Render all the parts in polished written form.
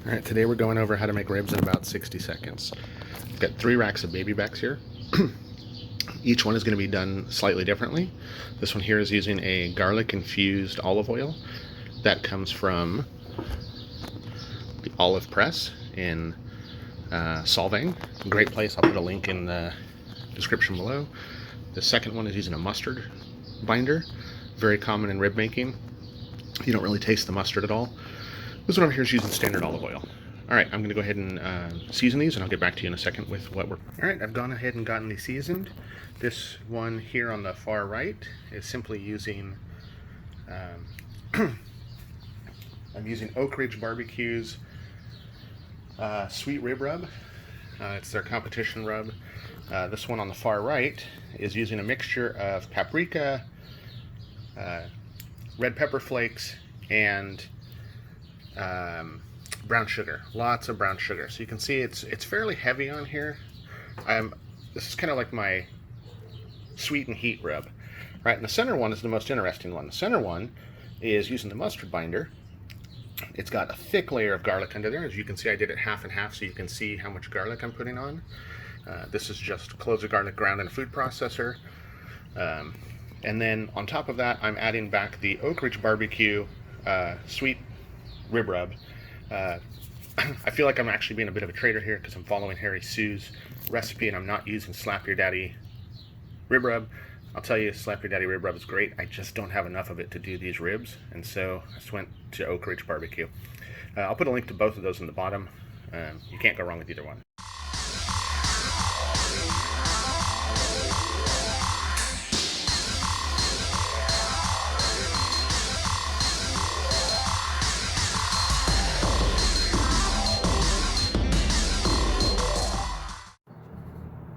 Alright, today we're going over how to make ribs in about 60 seconds. I've got 3 racks of baby backs here. Each one is going to be done slightly differently. This one here is using a garlic infused olive oil that comes from the Olive Press in Solvang. Great place, I'll put a link in the description below. The second one is using a mustard binder, very common in rib making. You don't really taste the mustard at all. This one over here is using standard olive oil. Alright, I'm going to go ahead and season these, and I'll get back to you in a second with what we're... Alright, I've gone ahead and gotten these seasoned. This one here on the far right is simply using... I'm using Oakridge Barbecue's sweet rib rub. It's their competition rub. This one on the far right is using a mixture of paprika, red pepper flakes, and brown sugar. Lots of brown sugar. So you can see it's fairly heavy on here. This is kind of like my sweet and heat rub. Right, and the center one is the most interesting one. The center one is using the mustard binder. It's got a thick layer of garlic under there. As you can see, I did it half and half so you can see how much garlic I'm putting on. This is just cloves of garlic ground in a food processor. And then on top of that, I'm adding back the Oakridge Barbecue sweet rib rub. I feel like I'm actually being a bit of a traitor here because I'm following Harry Soo's recipe and I'm not using Slap Your Daddy rib rub. I'll tell you, Slap Your Daddy rib rub is great. I just don't have enough of it to do these ribs, and so I just went to Oakridge Barbecue. I'll put a link to both of those in the bottom. You can't go wrong with either one.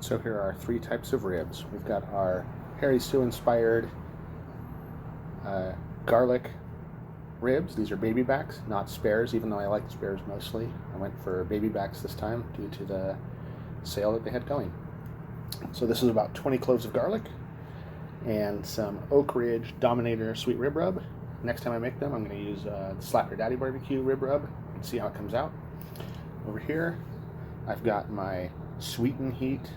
So here are 3 types of ribs. We've got our Harry Soo inspired garlic ribs. These are baby backs, not spares, even though I like spares mostly. I went for baby backs this time due to the sale that they had going. So this is about 20 cloves of garlic and some Oakridge Dominator sweet rib rub. Next time I make them, I'm going to use the Slap Your Daddy barbecue rib rub and see how it comes out. Over here, I've got my sweet and heat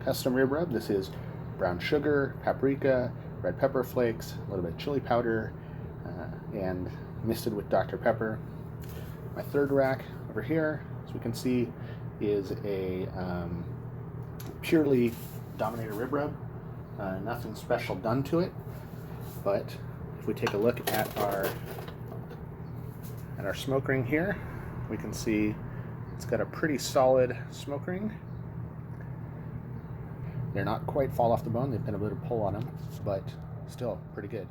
custom rib rub. This is brown sugar, paprika, red pepper flakes, a little bit of chili powder, and misted with Dr. Pepper. My third rack over here, as we can see, is a purely Dominator rib rub. Nothing special done to it, but if we take a look at our smoke ring here, we can see it's got a pretty solid smoke ring. They're not quite fall off the bone, they've got a bit of pull on them, but still pretty good.